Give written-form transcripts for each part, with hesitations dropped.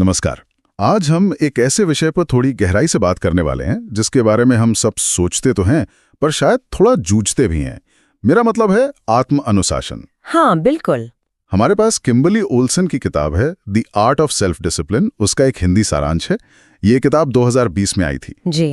नमस्कार। आज हम एक ऐसे विषय पर थोड़ी गहराई से बात करने वाले हैं जिसके बारे में हम सब सोचते तो हैं पर शायद थोड़ा जूझते भी हैं। मेरा मतलब है आत्म अनुशासन। हाँ, बिल्कुल। हमारे पास किम्बर्ली ओल्सन की किताब है the art of self discipline, उसका एक हिंदी सारांश है। ये किताब 2020 में आई थी जी।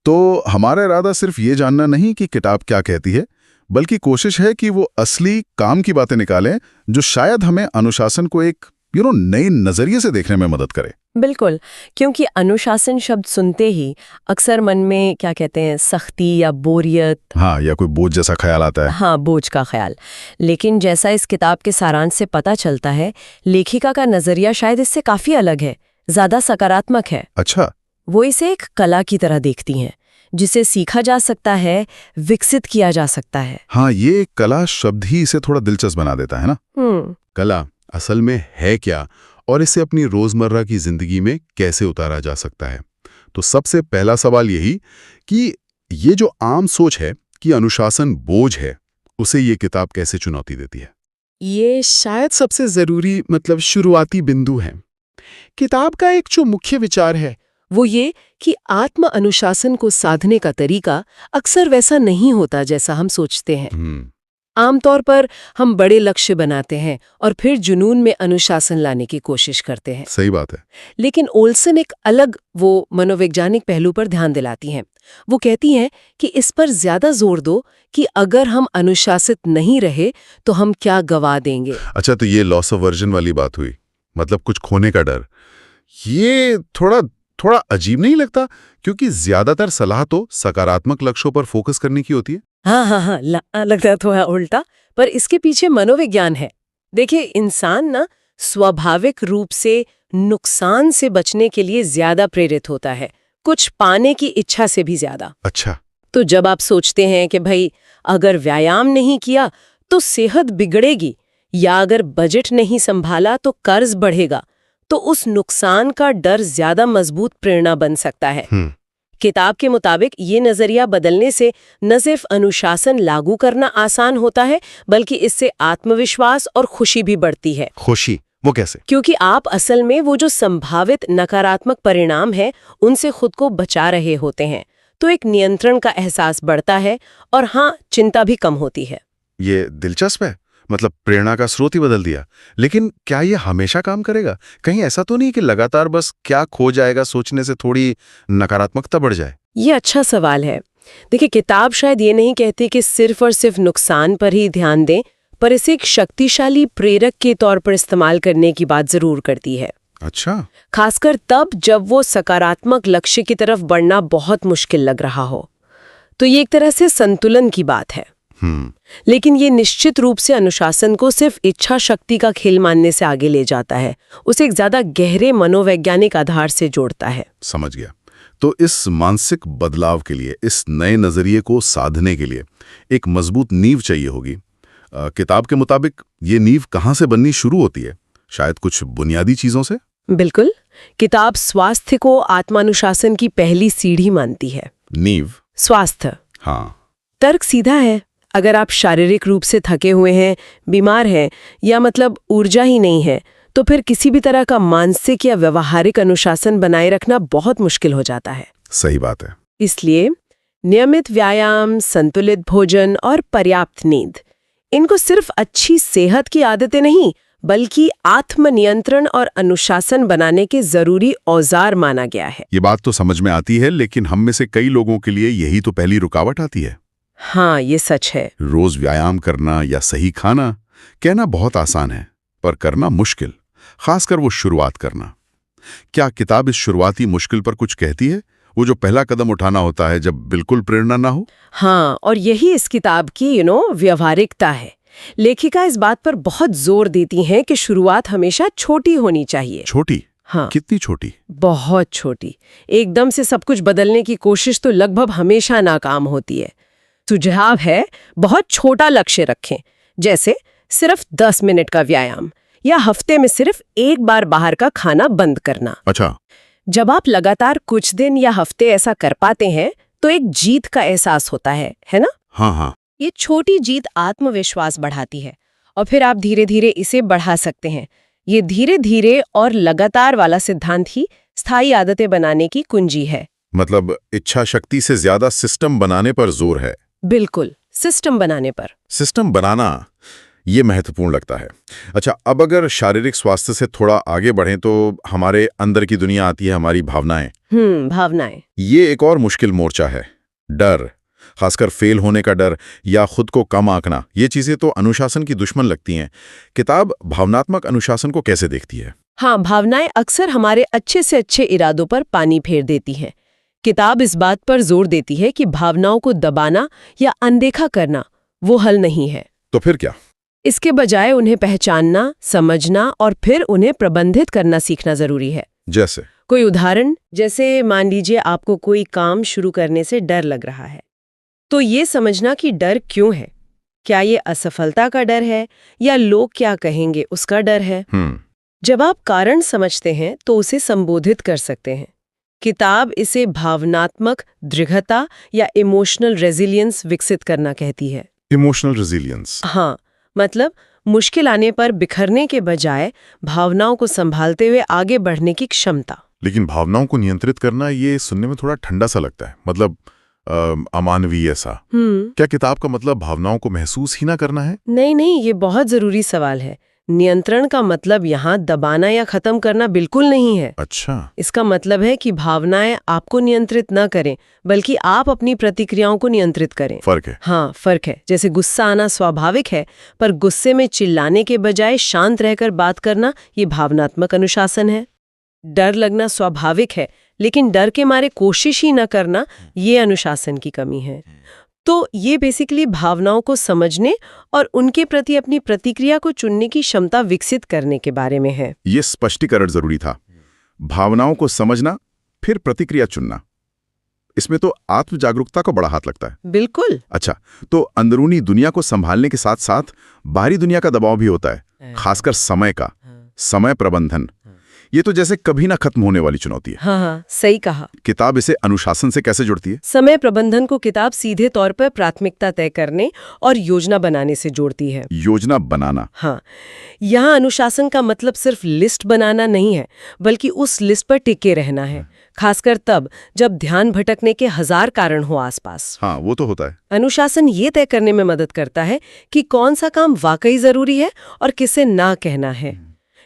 तो हमारा इरादा सिर्फ ये जानना नहीं कि किताब क्या कहती है, बल्कि कोशिश है कि वो असली काम की बातें निकालें जो शायद हमें अनुशासन को एक नए नजरिए से देखने में मदद करे। बिल्कुल, क्योंकि अनुशासन शब्द सुनते ही अक्सर मन में क्या कहते हैं, सख्ती या बोरियत, हाँ, या कोई बोझ जैसा ख्याल आता है। हाँ, बोझ का ख्याल। लेकिन जैसा इस किताब के सारांश से पता चलता है, लेखिका का नजरिया शायद इससे काफी अलग है, ज्यादा सकारात्मक है। अच्छा। वो इसे एक कला की तरह देखती हैं, जिसे सीखा जा सकता है, विकसित किया जा सकता है। हाँ, ये कला शब्द ही इसे थोड़ा दिलचस्प बना देता है ना। कला असल में है क्या और इसे अपनी रोजमर्रा की जिंदगी में कैसे उतारा जा सकता है? तो सबसे पहला सवाल यही कि ये जो आम सोच है कि अनुशासन बोझ है, उसे ये किताब कैसे चुनौती देती है? ये शायद सबसे जरूरी शुरुआती बिंदु है। किताब का एक जो मुख्य विचार है वो ये कि आत्म अनुशासन को साधने का तरीका अक्सर वैसा नहीं होता जैसा हम सोचते हैं। आमतौर पर हम बड़े लक्ष्य बनाते हैं और फिर जुनून में अनुशासन लाने की कोशिश करते हैं। सही बात है। लेकिन ओल्सन एक अलग मनोवैज्ञानिक पहलू पर ध्यान दिलाती हैं। वो कहती हैं कि इस पर ज्यादा जोर दो कि अगर हम अनुशासित नहीं रहे तो हम क्या गवा देंगे। अच्छा, तो ये लॉस ऑफ वर्जन वाली बात हुई, मतलब कुछ खोने का डर। ये थोड़ा अजीब नहीं लगता? क्योंकि ज्यादातर सलाह तो सकारात्मक लक्ष्यों पर फोकस करने की होती है। हाँ, लगता तो है उल्टा, पर इसके पीछे मनोविज्ञान है। देखिए, इंसान ना स्वाभाविक रूप से नुकसान से बचने के लिए ज्यादा प्रेरित होता है, कुछ पाने की इच्छा से भी ज्यादा। अच्छा। तो जब आप सोचते हैं कि भाई अगर व्यायाम नहीं किया तो सेहत बिगड़ेगी, या अगर बजट नहीं संभाला तो कर्ज बढ़ेगा, तो उस नुकसान का डर ज्यादा मजबूत प्रेरणा बन सकता है। किताब के मुताबिक ये नजरिया बदलने से न सिर्फ अनुशासन लागू करना आसान होता है, बल्कि इससे आत्मविश्वास और खुशी भी बढ़ती है। खुशी? वो कैसे? क्योंकि आप असल में वो जो संभावित नकारात्मक परिणाम है उनसे खुद को बचा रहे होते हैं, तो एक नियंत्रण का एहसास बढ़ता है और हाँ, चिंता भी कम होती है। ये दिलचस्प है, मतलब प्रेरणा का स्रोत ही बदल दिया। लेकिन क्या ये हमेशा काम करेगा? कहीं ऐसा तो नहीं कि लगातार बस क्या खो जाएगा सोचने से थोड़ी नकारात्मकता बढ़ जाए? ये अच्छा सवाल है। देखिए, किताब शायद ये नहीं कहती कि सिर्फ और सिर्फ नुकसान पर ही ध्यान दें, पर इसे एक शक्तिशाली प्रेरक के तौर पर इस्तेमाल करने की बात जरूर करती है। अच्छा। खासकर तब जब वो सकारात्मक लक्ष्य की तरफ बढ़ना बहुत मुश्किल लग रहा हो। तो ये एक तरह से संतुलन की बात है। लेकिन ये निश्चित रूप से अनुशासन को सिर्फ इच्छा शक्ति का खेल मानने से आगे ले जाता है, उसे एक ज्यादा गहरे मनोवैज्ञानिक आधार से जोड़ता है। समझ गया। तो इस मानसिक बदलाव के लिए, इस नए नजरिए को साधने के लिए एक मजबूत नींव चाहिए होगी। किताब के मुताबिक ये नींव कहाँ से बननी शुरू होती है? शायद कुछ बुनियादी चीजों से। बिल्कुल। किताब स्वास्थ्य को आत्मानुशासन की पहली सीढ़ी मानती है। नींव? स्वास्थ्य। हाँ। तर्क सीधा है। अगर आप शारीरिक रूप से थके हुए हैं, बीमार हैं, या ऊर्जा ही नहीं है, तो फिर किसी भी तरह का मानसिक या व्यवहारिक अनुशासन बनाए रखना बहुत मुश्किल हो जाता है। सही बात है। इसलिए नियमित व्यायाम, संतुलित भोजन और पर्याप्त नींद, इनको सिर्फ अच्छी सेहत की आदतें नहीं, बल्कि आत्मनियंत्रण और अनुशासन बनाने के जरूरी औजार माना गया है। ये बात तो समझ में आती है, लेकिन हम में से कई लोगों के लिए यही तो पहली रुकावट आती है। हाँ, ये सच है। रोज व्यायाम करना या सही खाना कहना बहुत आसान है, पर करना मुश्किल, खासकर वो शुरुआत करना। क्या किताब इस शुरुआती मुश्किल पर कुछ कहती है? वो जो पहला कदम उठाना होता है जब बिल्कुल प्रेरणा ना हो। हाँ, और यही इस किताब की व्यवहारिकता है। लेखिका इस बात पर बहुत जोर देती हैं कि शुरुआत हमेशा छोटी होनी चाहिए। छोटी? हाँ। कितनी छोटी? बहुत छोटी। एकदम से सब कुछ बदलने की कोशिश तो लगभग हमेशा नाकाम होती है। सुझाव है, बहुत छोटा लक्ष्य रखें, जैसे सिर्फ 10 मिनट का व्यायाम या हफ्ते में सिर्फ एक बार बाहर का खाना बंद करना। अच्छा। जब आप लगातार कुछ दिन या हफ्ते ऐसा कर पाते हैं तो एक जीत का एहसास होता है ना? हाँ। ये छोटी जीत आत्मविश्वास बढ़ाती है और फिर आप धीरे धीरे इसे बढ़ा सकते हैं। ये धीरे धीरे और लगातार वाला सिद्धांत ही स्थायी आदतें बनाने की कुंजी है। मतलब इच्छा शक्ति से ज्यादा सिस्टम बनाने पर जोर है। बिल्कुल, सिस्टम बनाने पर। सिस्टम बनाना ये महत्वपूर्ण लगता है। अच्छा, अब अगर शारीरिक स्वास्थ्य से थोड़ा आगे बढ़ें तो हमारे अंदर की दुनिया आती है, हमारी भावनाएं। भावनाएं। ये एक और मुश्किल मोर्चा है। डर, खासकर फेल होने का डर या खुद को कम आंकना, ये चीजें तो अनुशासन की दुश्मन लगती हैं। किताब भावनात्मक अनुशासन को कैसे देखती है? हाँ, भावनाएं अक्सर हमारे अच्छे से अच्छे इरादों पर पानी फेर देती हैं। किताब इस बात पर जोर देती है कि भावनाओं को दबाना या अनदेखा करना वो हल नहीं है। तो फिर क्या? इसके बजाय उन्हें पहचानना, समझना और फिर उन्हें प्रबंधित करना सीखना जरूरी है। जैसे कोई उदाहरण, जैसे मान लीजिए आपको कोई काम शुरू करने से डर लग रहा है, तो ये समझना कि डर क्यों है। क्या ये असफलता का डर है या लोग क्या कहेंगे उसका डर है? जब आप कारण समझते हैं तो उसे संबोधित कर सकते हैं। किताब इसे भावनात्मक दृढ़ता या इमोशनल रेजिलियंस विकसित करना कहती है। Emotional resilience? हाँ, मतलब मुश्किल आने पर बिखरने के बजाय भावनाओं को संभालते हुए आगे बढ़ने की क्षमता। लेकिन भावनाओं को नियंत्रित करना, ये सुनने में थोड़ा ठंडा सा लगता है, मतलब अमानवीय सा। क्या किताब का मतलब भावनाओं को महसूस ही ना करना है? नहीं, ये बहुत जरूरी सवाल है। नियंत्रण का मतलब यहाँ दबाना या खत्म करना बिल्कुल नहीं है। अच्छा। इसका मतलब है कि भावनाएं आपको नियंत्रित न करें, बल्कि आप अपनी प्रतिक्रियाओं को नियंत्रित करें। फर्क है। हाँ, फर्क है। जैसे गुस्सा आना स्वाभाविक है, पर गुस्से में चिल्लाने के बजाय शांत रहकर बात करना, ये भावनात्मक अनुशासन है। डर लगना स्वाभाविक है, लेकिन डर के मारे कोशिश ही न करना, ये अनुशासन की कमी है। तो ये बेसिकली भावनाओं को समझने और उनके प्रति अपनी प्रतिक्रिया को चुनने की क्षमता विकसित करने के बारे में है। ये स्पष्टीकरण जरूरी था। भावनाओं को समझना, फिर प्रतिक्रिया चुनना। इसमें तो आत्म जागरूकता को बड़ा हाथ लगता है। बिल्कुल। अच्छा, तो अंदरूनी दुनिया को संभालने के साथ साथ बाहरी दुनिया का दबाव भी होता है, खासकर समय का, समय प्रबंधन। ये तो जैसे कभी ना खत्म होने वाली चुनौती है। हाँ, सही कहा। किताब इसे अनुशासन से कैसे जोड़ती है? समय प्रबंधन को किताब सीधे तौर पर प्राथमिकता तय करने और योजना बनाने से जोड़ती है। योजना बनाना? हाँ, यहाँ अनुशासन का मतलब सिर्फ लिस्ट बनाना नहीं है, बल्कि उस लिस्ट पर टिके रहना है, खासकर तब जब ध्यान भटकने के 1000 कारण हो आसपास। हाँ, वो तो होता है। अनुशासन ये तय करने में मदद करता है कि कौन सा काम वाकई जरूरी है और किसे ना कहना है।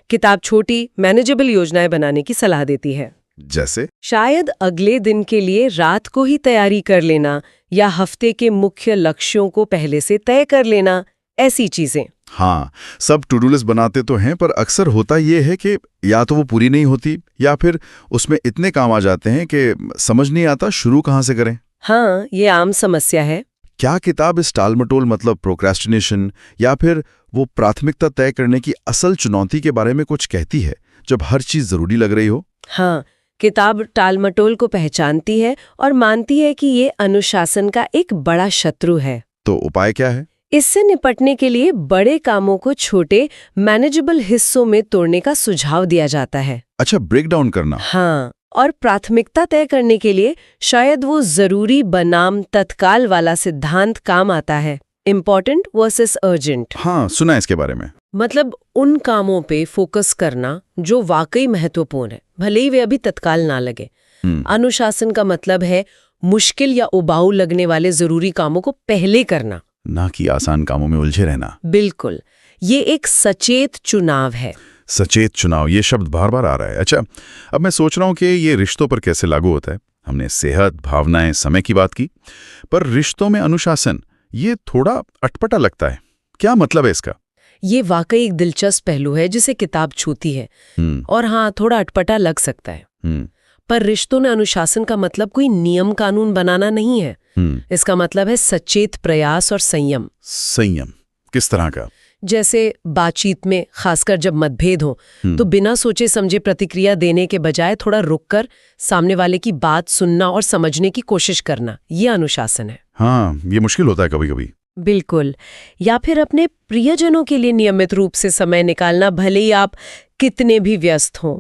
किताब छोटी मैनेजेबल योजनाएं बनाने की सलाह देती है। जैसे शायद अगले दिन के लिए रात को ही तैयारी कर लेना या हफ्ते के मुख्य लक्ष्यों को पहले से तय कर लेना, ऐसी चीजें। हाँ, सब टू डू लिस्ट बनाते तो हैं, पर अक्सर होता ये है कि या तो वो पूरी नहीं होती या फिर उसमें इतने काम आ जाते हैं कि समझ नहीं आता शुरू कहाँ से करें। हाँ, ये आम समस्या है। क्या किताब इस टालमटोल, मतलब प्रोक्रेस्टिनेशन या फिर वो प्राथमिकता तय करने की असल चुनौती के बारे में कुछ कहती है, जब हर चीज जरूरी लग रही हो? हाँ, किताब टालमटोल को पहचानती है और मानती है कि ये अनुशासन का एक बड़ा शत्रु है। तो उपाय क्या है? इससे निपटने के लिए बड़े कामों को छोटे मैनेजेबल हिस्सों में तोड़ने का सुझाव दिया जाता है। अच्छा, ब्रेक डाउन करना। हाँ, और प्राथमिकता तय करने के लिए शायद वो जरूरी बनाम तत्काल वाला सिद्धांत काम आता है, इम्पोर्टेंट वर्सेस अर्जेंट। हाँ, सुना है इसके बारे में। मतलब उन कामों पे फोकस करना जो वाकई महत्वपूर्ण है, भले ही वे अभी तत्काल ना लगे। अनुशासन का मतलब है मुश्किल या उबाऊ लगने वाले जरूरी कामों को पहले करना, ना कि आसान कामों में उलझे रहना। बिल्कुल, ये एक सचेत चुनाव है। सचेत चुनाव, ये शब्द बार बार आ रहा है। अच्छा, अब मैं सोच रहा हूँ कि ये रिश्तों पर कैसे लागू होता है। हमने सेहत, भावनाएं, समय की बात की, पर रिश्तों में अनुशासन ये थोड़ा अटपटा लगता है। क्या मतलब है इसका? ये वाकई एक दिलचस्प पहलू है जिसे किताब छूती है। और हाँ, थोड़ा अटपटा लग सकता है। पर रिश्तों में अनुशासन का मतलब कोई नियम कानून बनाना नहीं है। इसका मतलब है सचेत प्रयास और संयम। संयम किस तरह का? जैसे बातचीत में, खासकर जब मतभेद हो, तो बिना सोचे समझे प्रतिक्रिया देने के बजाय थोड़ा रुककर सामने वाले की बात सुनना और समझने की कोशिश करना, ये अनुशासन है। हाँ, ये मुश्किल होता है कभी कभी। बिल्कुल। या फिर अपने प्रियजनों के लिए नियमित रूप से समय निकालना, भले ही आप कितने भी व्यस्त हों।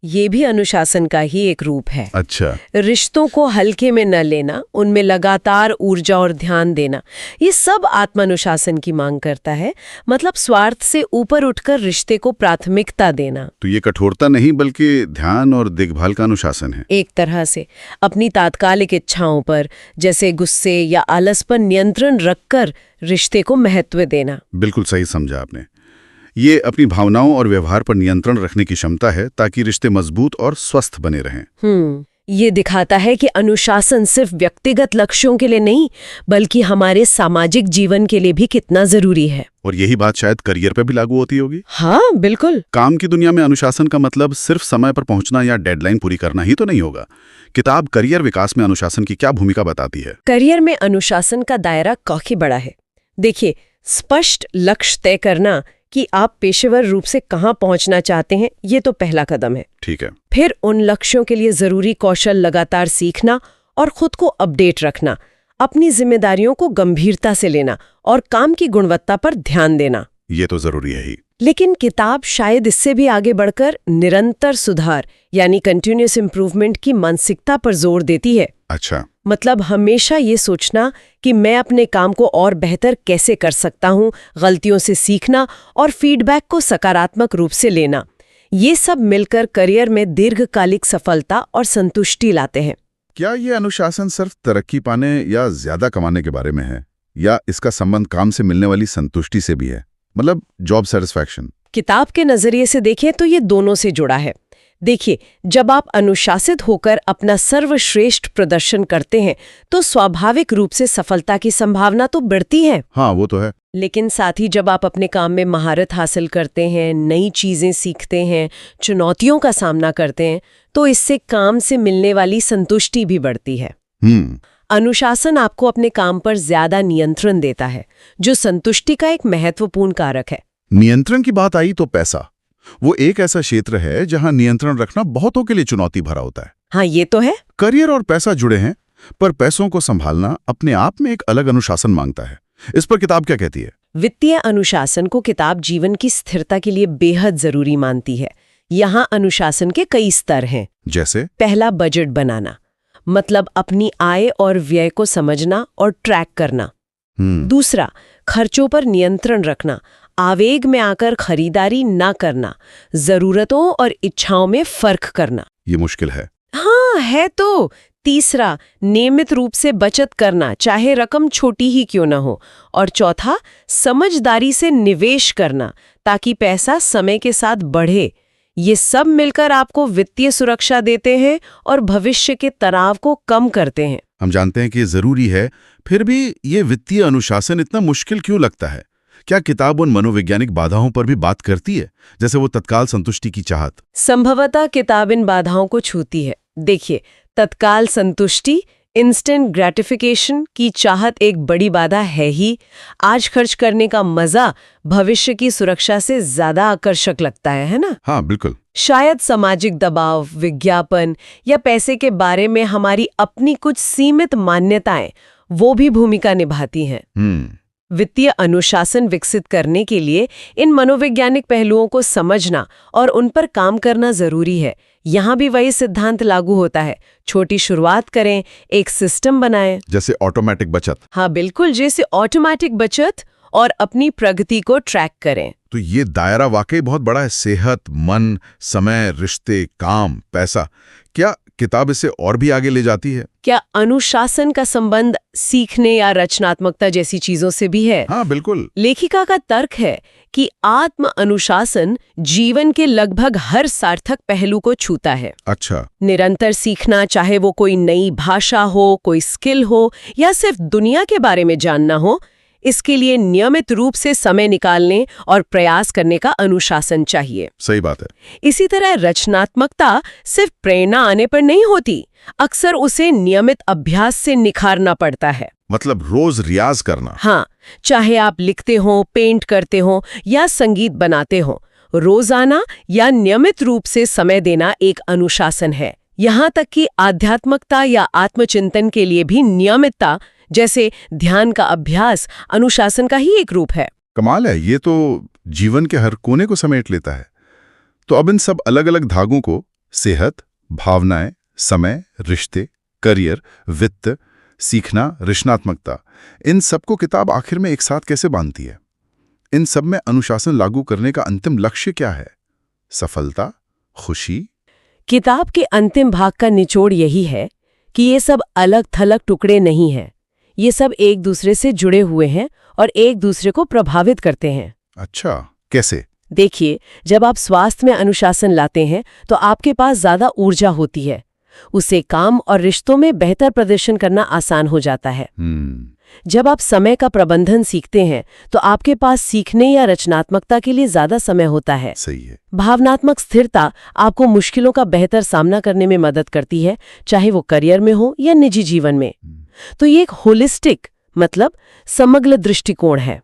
ये भी अनुशासन का ही एक रूप है। अच्छा, रिश्तों को हल्के में न लेना, उनमें लगातार ऊर्जा और ध्यान देना, ये सब आत्मानुशासन की मांग करता है। मतलब स्वार्थ से ऊपर उठकर रिश्ते को प्राथमिकता देना। तो ये कठोरता नहीं बल्कि ध्यान और देखभाल का अनुशासन है। एक तरह से अपनी तात्कालिक इच्छाओं पर, जैसे गुस्से या आलस पर नियंत्रण रखकर रिश्ते को महत्व देना। बिल्कुल सही समझा आपने। ये अपनी भावनाओं और व्यवहार पर नियंत्रण रखने की क्षमता है ताकि रिश्ते मजबूत और स्वस्थ बने रहें। ये दिखाता है कि अनुशासन सिर्फ व्यक्तिगत लक्ष्यों के लिए नहीं, बल्कि हमारे सामाजिक जीवन के लिए भी कितना जरूरी है। और यही बात शायद करियर पे भी लागू होती होगी। हाँ, बिल्कुल। काम की दुनिया में अनुशासन का मतलब सिर्फ समय पर पहुंचना या डेडलाइन पूरी करना ही तो नहीं होगा। किताब करियर विकास में अनुशासन की क्या भूमिका बताती है? करियर में अनुशासन का दायरा काफी बड़ा है। देखिए, स्पष्ट लक्ष्य तय करना कि आप पेशेवर रूप से कहाँ पहुंचना चाहते हैं, ये तो पहला कदम है। ठीक है। फिर उन लक्ष्यों के लिए जरूरी कौशल लगातार सीखना और खुद को अपडेट रखना, अपनी जिम्मेदारियों को गंभीरता से लेना और काम की गुणवत्ता पर ध्यान देना। ये तो जरूरी है ही। लेकिन किताब शायद इससे भी आगे बढ़कर निरंतर सुधार यानी कंटिन्यूअस इंप्रूवमेंट की मानसिकता पर जोर देती है। अच्छा, मतलब हमेशा ये सोचना कि मैं अपने काम को और बेहतर कैसे कर सकता हूँ, गलतियों से सीखना और फीडबैक को सकारात्मक रूप से लेना, ये सब मिलकर करियर में दीर्घकालिक सफलता और संतुष्टि लाते हैं। क्या ये अनुशासन सिर्फ तरक्की पाने या ज्यादा कमाने के बारे में है, या इसका संबंध काम से मिलने वाली संतुष्टि से भी है, मतलब जॉब सेटिस्फैक्शन? किताब के नजरिए से देखें तो ये दोनों से जुड़ा है। देखिए, जब आप अनुशासित होकर अपना सर्वश्रेष्ठ प्रदर्शन करते हैं तो स्वाभाविक रूप से सफलता की संभावना तो बढ़ती है। हाँ, वो तो है। लेकिन साथ ही जब आप अपने काम में महारत हासिल करते हैं, नई चीजें सीखते हैं, चुनौतियों का सामना करते हैं, तो इससे काम से मिलने वाली संतुष्टि भी बढ़ती है। अनुशासन आपको अपने काम पर ज्यादा नियंत्रण देता है, जो संतुष्टि का एक महत्वपूर्ण कारक है। नियंत्रण की बात आई तो पैसा, वो एक ऐसा क्षेत्र है जहां नियंत्रण रखना बहुतों के लिए चुनौती भरा होता है। हाँ, ये तो है। करियर और पैसा जुड़े हैं, पर पैसों को संभालना अपने आप में एक अलग अनुशासन मांगता है। इस पर किताब क्या कहती है? वित्तीय अनुशासन को किताब जीवन की स्थिरता के लिए बेहद जरूरी मानती है। यहाँ अनुशासन के कई स्तर हैं। जैसे? पहला, बजट बनाना, मतलब अपनी आय और व्यय को समझना और ट्रैक करना। दूसरा, खर्चों पर नियंत्रण रखना, आवेग में आकर खरीदारी ना करना, जरूरतों और इच्छाओं में फर्क करना। ये मुश्किल है। हाँ, है तो। तीसरा, नियमित रूप से बचत करना, चाहे रकम छोटी ही क्यों ना हो। और चौथा, समझदारी से निवेश करना ताकि पैसा समय के साथ बढ़े। ये सब मिलकर आपको वित्तीय सुरक्षा देते हैं और भविष्य के तनाव को कम करते हैं। हम जानते हैं कि ये जरूरी है, फिर भी ये वित्तीय अनुशासन इतना मुश्किल क्यों लगता है? क्या किताब उन मनोवैज्ञानिक बाधाओं पर भी बात करती है, जैसे वो तत्काल संतुष्टि की चाहत? संभवतः किताब इन बाधाओं को छूती है। देखिए, तत्काल संतुष्टि, इंस्टेंट ग्रेटिफिकेशन की चाहत एक बड़ी बाधा है ही। आज खर्च करने का मजा भविष्य की सुरक्षा से ज्यादा आकर्षक लगता है ना? हाँ, बिल्कुल। शायद सामाजिक दबाव, विज्ञापन या पैसे के बारे में हमारी अपनी कुछ सीमित मान्यताएं वो भी भूमिका निभाती हैं। वित्तीय अनुशासन विकसित करने के लिए इन मनोवैज्ञानिक पहलुओं को समझना और उन पर काम करना जरूरी है। यहाँ भी वही सिद्धांत लागू होता है। छोटी शुरुआत करें, एक सिस्टम बनाएं। जैसे ऑटोमेटिक बचत? हाँ, बिल्कुल, जैसे ऑटोमेटिक बचत, और अपनी प्रगति को ट्रैक करें। तो ये दायरा वाकई बहुत बड़ा है। सेहत, मन, समय, रिश्ते, काम, पैसा। क्या किताब इसे और भी आगे ले जाती है? क्या अनुशासन का संबंध सीखने या रचनात्मकता जैसी चीजों से भी है? हाँ, बिल्कुल। लेखिका का तर्क है कि आत्म अनुशासन जीवन के लगभग हर सार्थक पहलू को छूता है। अच्छा। निरंतर सीखना, चाहे वो कोई नई भाषा हो, कोई स्किल हो या सिर्फ दुनिया के बारे में जानना हो, इसके लिए नियमित रूप से समय निकालने और प्रयास करने का अनुशासन चाहिए। सही बात है। इसी तरह रचनात्मकता सिर्फ प्रेरणा आने पर नहीं होती, अक्सर उसे नियमित अभ्यास से निखारना पड़ता है। मतलब रोज रियाज करना? हाँ, चाहे आप लिखते हो, पेंट करते हो या संगीत बनाते हो, रोजाना या नियमित रूप से समय देना एक अनुशासन है। यहाँ तक कि आध्यात्मिकता या आत्मचिंतन के लिए भी नियमितता, जैसे ध्यान का अभ्यास, अनुशासन का ही एक रूप है। कमाल है, ये तो जीवन के हर कोने को समेट लेता है। तो अब इन सब अलग अलग धागों को सेहत, भावनाएं, समय, रिश्ते, करियर, वित्त, सीखना, रचनात्मकता, इन सबको किताब आखिर में एक साथ कैसे बांधती है? इन सब में अनुशासन लागू करने का अंतिम लक्ष्य क्या है? सफलता, खुशी? किताब के अंतिम भाग का निचोड़ यही है कि ये सब अलग थलग टुकड़े नहीं हैं। ये सब एक दूसरे से जुड़े हुए हैं और एक दूसरे को प्रभावित करते हैं। अच्छा, कैसे? देखिए, जब आप स्वास्थ्य में अनुशासन लाते हैं तो आपके पास ज्यादा ऊर्जा होती है। उससे काम और रिश्तों में बेहतर प्रदर्शन करना आसान हो जाता है। जब आप समय का प्रबंधन सीखते हैं तो आपके पास सीखने या रचनात्मकता के लिए ज्यादा समय होता है। सही है। भावनात्मक स्थिरता आपको मुश्किलों का बेहतर सामना करने में मदद करती है, चाहे वो करियर में हो या निजी जीवन में। तो ये एक होलिस्टिक मतलब समग्र दृष्टिकोण है।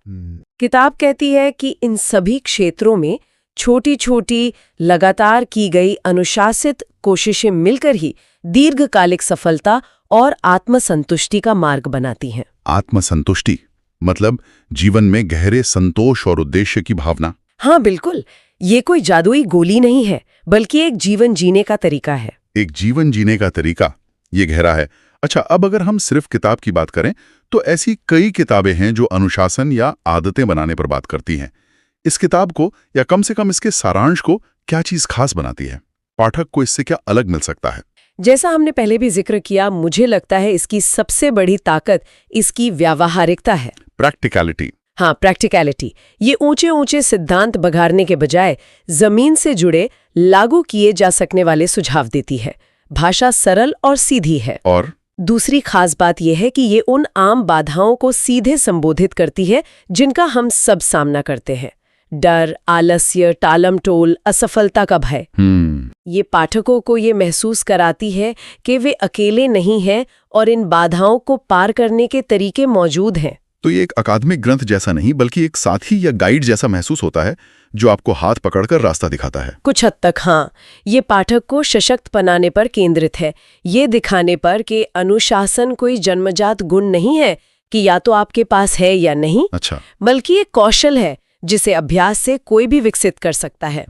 किताब कहती है कि इन सभी क्षेत्रों में छोटी छोटी लगातार की गई अनुशासित कोशिशें मिलकर ही दीर्घकालिक सफलता और आत्मसंतुष्टि का मार्ग बनाती हैं। आत्मसंतुष्टि मतलब जीवन में गहरे संतोष और उद्देश्य की भावना। हाँ बिल्कुल, ये कोई जादुई गोली नहीं है, बल्कि एक जीवन जीने का तरीका है। एक जीवन जीने का तरीका, ये गहरा है। अच्छा, अब अगर हम सिर्फ किताब की बात करें तो ऐसी कई किताबें हैं जो अनुशासन या आदतें बनाने पर बात करती हैं। इस किताब को या कम से कम इसके सारांश को क्या चीज खास बनाती है? पाठक को इससे क्या अलग मिल सकता है? जैसा हमने पहले भी जिक्र किया, मुझे लगता है इसकी सबसे बड़ी ताकत इसकी व्यावहारिकता है। प्रैक्टिकलिटी। हाँ, प्रैक्टिकलिटी। ये ऊंचे ऊंचे सिद्धांत बघारने के बजाय जमीन से जुड़े लागू किए जा सकने वाले सुझाव देती है। भाषा सरल और सीधी है। और दूसरी खास बात यह है कि ये उन आम बाधाओं को सीधे संबोधित करती है जिनका हम सब सामना करते हैं। डर, आलस्य, टालमटोल, असफलता का भय। ये पाठकों को ये महसूस कराती है कि वे अकेले नहीं हैं और इन बाधाओं को पार करने के तरीके मौजूद हैं। तो ये एक अकादमिक ग्रंथ जैसा नहीं बल्कि एक साथी या गाइड जैसा महसूस होता है जो आपको हाथ पकड़कर रास्ता दिखाता है। कुछ हद तक हाँ। ये पाठक को सशक्त बनाने पर केंद्रित है, ये दिखाने पर कि अनुशासन कोई जन्मजात गुण नहीं है कि या तो आपके पास है या नहीं। अच्छा। बल्कि एक कौशल है जिसे अभ्यास से कोई भी विकसित कर सकता है।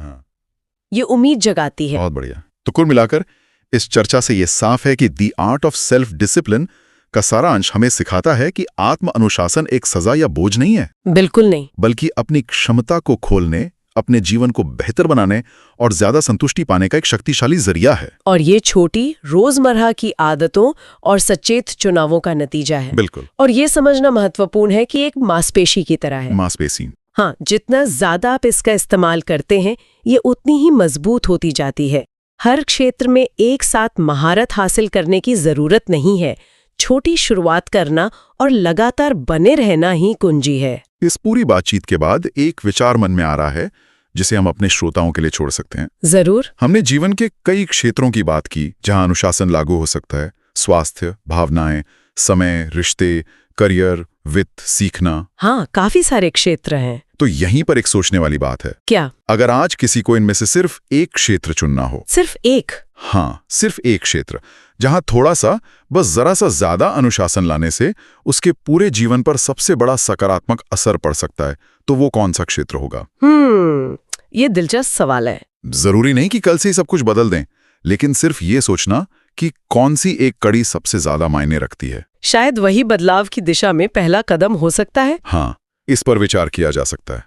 ये उम्मीद जगाती है। बहुत बढ़िया। तो कुल मिलाकर इस चर्चा से ये साफ है कि the art of self discipline का सारांश हमें सिखाता है कि आत्म अनुशासन एक सजा या बोझ नहीं है। बिल्कुल नहीं। बल्कि अपनी क्षमता को खोलने, अपने जीवन को बेहतर बनाने और ज्यादा संतुष्टि पाने का एक शक्तिशाली जरिया है। और ये छोटी रोजमर्रा की आदतों और सचेत चुनावों का नतीजा है। बिल्कुल। और ये समझना महत्वपूर्ण है कि एक मांसपेशी की तरह है। मांसपेशी। हाँ, जितना ज्यादा आप इसका इस्तेमाल करते हैं ये उतनी ही मजबूत होती जाती है। हर क्षेत्र में एक साथ महारत हासिल करने की जरूरत नहीं है। छोटी शुरुआत करना और लगातार बने रहना ही कुंजी है। इस पूरी बातचीत के बाद एक विचार मन में आ रहा है जिसे हम अपने श्रोताओं के लिए छोड़ सकते हैं। जरूर। हमने जीवन के कई क्षेत्रों की बात की जहां अनुशासन लागू हो सकता है। स्वास्थ्य, भावनाएं, समय, रिश्ते, करियर, वित्त, सीखना। हाँ, काफी सारे क्षेत्र हैं। तो यहीं पर एक सोचने वाली बात है। क्या? अगर आज किसी को इनमें से सिर्फ एक क्षेत्र चुनना हो। सिर्फ एक? हाँ, सिर्फ एक क्षेत्र जहां थोड़ा सा, बस जरा सा ज्यादा अनुशासन लाने से उसके पूरे जीवन पर सबसे बड़ा सकारात्मक असर पड़ सकता है, तो वो कौन सा क्षेत्र होगा? ये दिलचस्प सवाल है। जरूरी नहीं कि कल से ही सब कुछ बदल दें, लेकिन सिर्फ ये सोचना कि कौन सी एक कड़ी सबसे ज्यादा मायने रखती है। शायद वही बदलाव की दिशा में पहला कदम हो सकता है। हाँ, इस पर विचार किया जा सकता है।